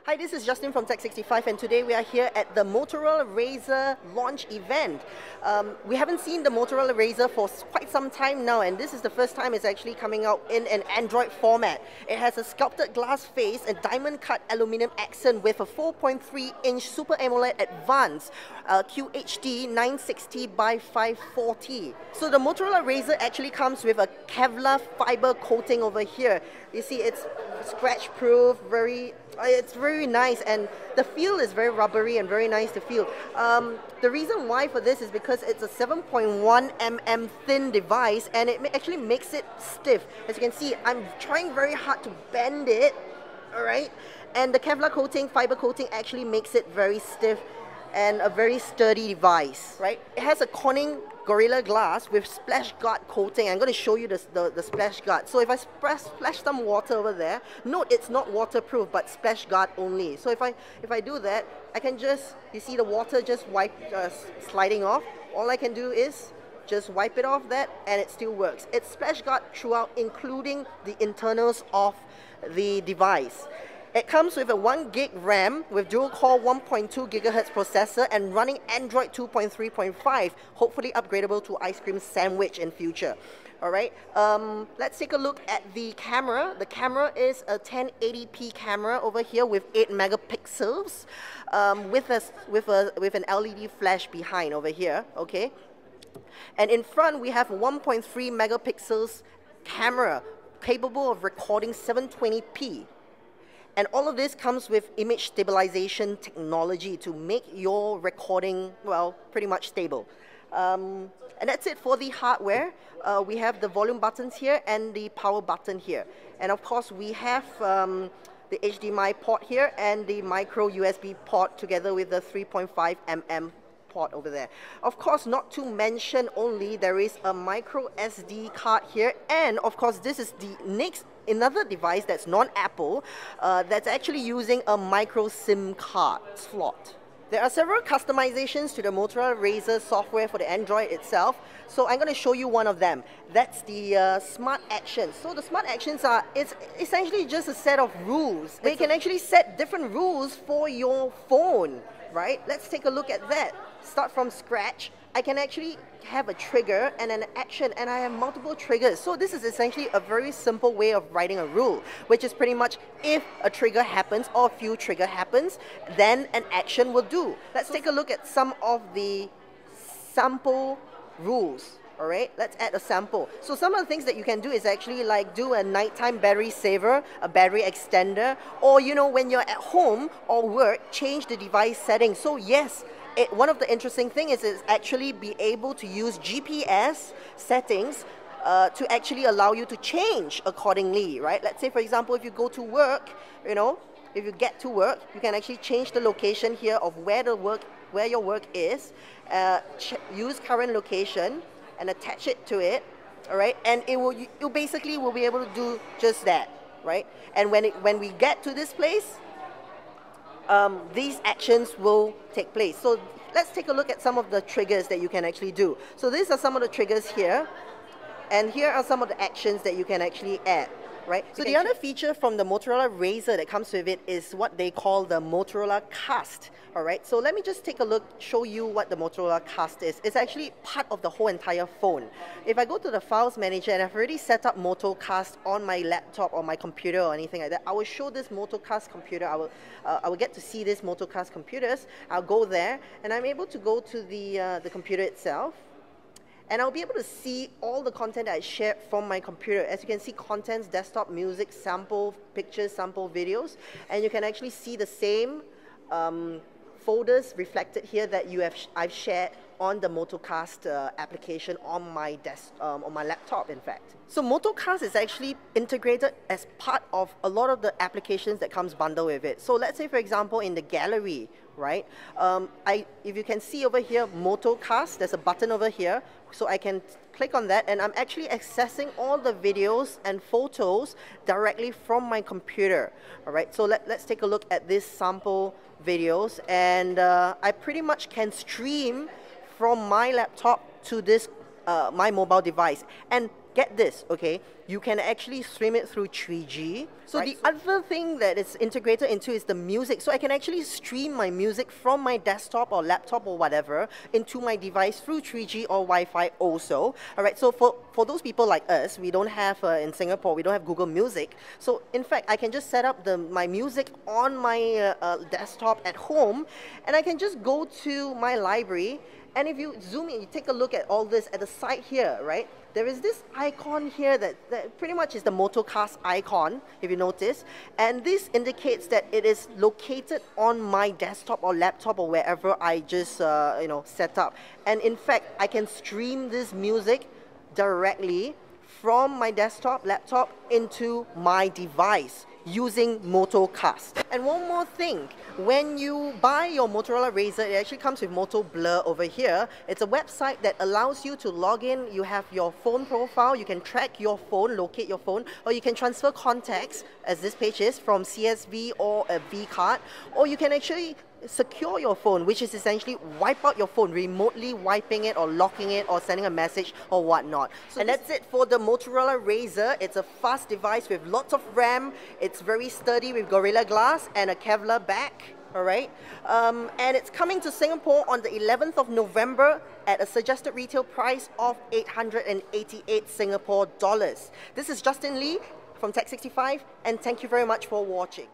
Hi, this is Justin from Tech65 and today we are here at the Motorola RAZR launch event. We haven't seen the Motorola RAZR for quite some time now, and this is the first time it's actually coming out in an Android format. It has a sculpted glass face, a diamond cut aluminum accent with a 4.3-inch Super AMOLED Advanced QHD 960 by 540. So the Motorola RAZR actually comes with a KEVLAR fiber coating over here. You see it's scratch proof, it's very nice, and the feel is very rubbery and very nice to feel. The reason why for this is because it's a 7.1 mm thin device, and it actually makes it stiff. As you can see, I'm trying very hard to bend it, alright? And the KEVLAR coating, fiber coating, actually makes it very stiff and a very sturdy device, right? It has a Corning Gorilla Glass with splash guard coating. I'm going to show you the splash guard. So if I splash some water over there, note it's not waterproof but splash guard only. So if I do that, I can just, you see the water just sliding off. All I can do is just wipe it off that and it still works. It's splash guard throughout, including the internals of the device. It comes with a 1 gig RAM with dual-core 1.2 GHz processor and running Android 2.3.5, hopefully upgradable to Ice Cream Sandwich in future. Alright, let's take a look at the camera. The camera is a 1080p camera over here with 8 megapixels with an LED flash behind over here, okay? And in front we have a 1.3 megapixels camera capable of recording 720p. And all of this comes with image stabilization technology to make your recording, well, pretty much stable. And that's it for the hardware. We have the volume buttons here and the power button here. And of course, we have the HDMI port here and the micro USB port together with the 3.5 mm port over there. Of course, not to mention only, there is a micro SD card here. And of course, this is the another device that's non-Apple that's actually using a micro SIM card slot. There are several customizations to the Motorola RAZR software for the Android itself, so I'm going to show you one of them. That's the Smart Actions. So the Smart Actions it's essentially just a set of rules. They can actually set different rules for your phone, right? Let's take a look at that. Start from scratch. I can actually have a trigger and an action, and I have multiple triggers. So this is essentially a very simple way of writing a rule, which is pretty much if a trigger happens or a few trigger happens, then an action will do. Let's take a look at some of the sample rules. Alright, let's add a sample. So some of the things that you can do is actually like do a nighttime battery saver, a battery extender, or you know, when you're at home or work, change the device settings. So yes, one of the interesting things is actually be able to use GPS settings to actually allow you to change accordingly, right? Let's say, for example, if you go to work, you know, if you get to work, you can actually change the location here of where your work is, use current location and attach it to it, all right? And you basically will be able to do just that, right? And when we get to this place, these actions will take place. So let's take a look at some of the triggers that you can actually do. So these are some of the triggers here, and here are some of the actions that you can actually add, right? So the other feature from the Motorola RAZR that comes with it is what they call the Motorola Cast, all right? So let me just take a look, show you what the Motorola Cast is. It's actually part of the whole entire phone. If I go to the Files Manager, and I've already set up MOTOCast on my laptop or my computer or anything like that, I will show this MOTOCast computer. I will get to see this MOTOCast computers. I'll go there, and I'm able to go to the computer itself. And I'll be able to see all the content that I shared from my computer. As you can see, contents, desktop, music, sample pictures, sample videos. And you can actually see the same folders reflected here that I've shared on the MOTOCast application on my laptop, in fact. So MOTOCast is actually integrated as part of a lot of the applications that comes bundled with it. So let's say, for example, in the gallery, right? If you can see over here, MOTOCast, there's a button over here. So I can click on that, and I'm actually accessing all the videos and photos directly from my computer. All right, so let's take a look at this sample videos, and I pretty much can stream from my laptop to this my mobile device. And get this, okay, you can actually stream it through 3G. So the other thing that it's integrated into is the music. So I can actually stream my music from my desktop or laptop or whatever into my device through 3G or Wi-Fi also. All right, so for those people like us, we don't have, in Singapore, we don't have Google Music. So in fact, I can just set up my music on my desktop at home, and I can just go to my library. And if you zoom in, you take a look at all this at the side here, right? There is this icon here that pretty much is the MOTOCast icon, if you notice. And this indicates that it is located on my desktop or laptop or wherever I just, set up. And in fact, I can stream this music directly from my desktop, laptop, into my device using MOTOCast. And one more thing, when you buy your Motorola RAZR, it actually comes with Moto Blur over here. It's a website that allows you to log in. You have your phone profile, you can track your phone, locate your phone, or you can transfer contacts, as this page is, from CSV or a V card, or you can actually secure your phone, which is essentially wipe out your phone, remotely wiping it or locking it or sending a message or whatnot. So and that's it for the Motorola RAZR. It's a fast device with lots of RAM. It's very sturdy with Gorilla Glass and a KEVLAR back. All right, and it's coming to Singapore on the 11th of November at a suggested retail price of 888 Singapore dollars. This is Justin Lee from Tech65, and thank you very much for watching.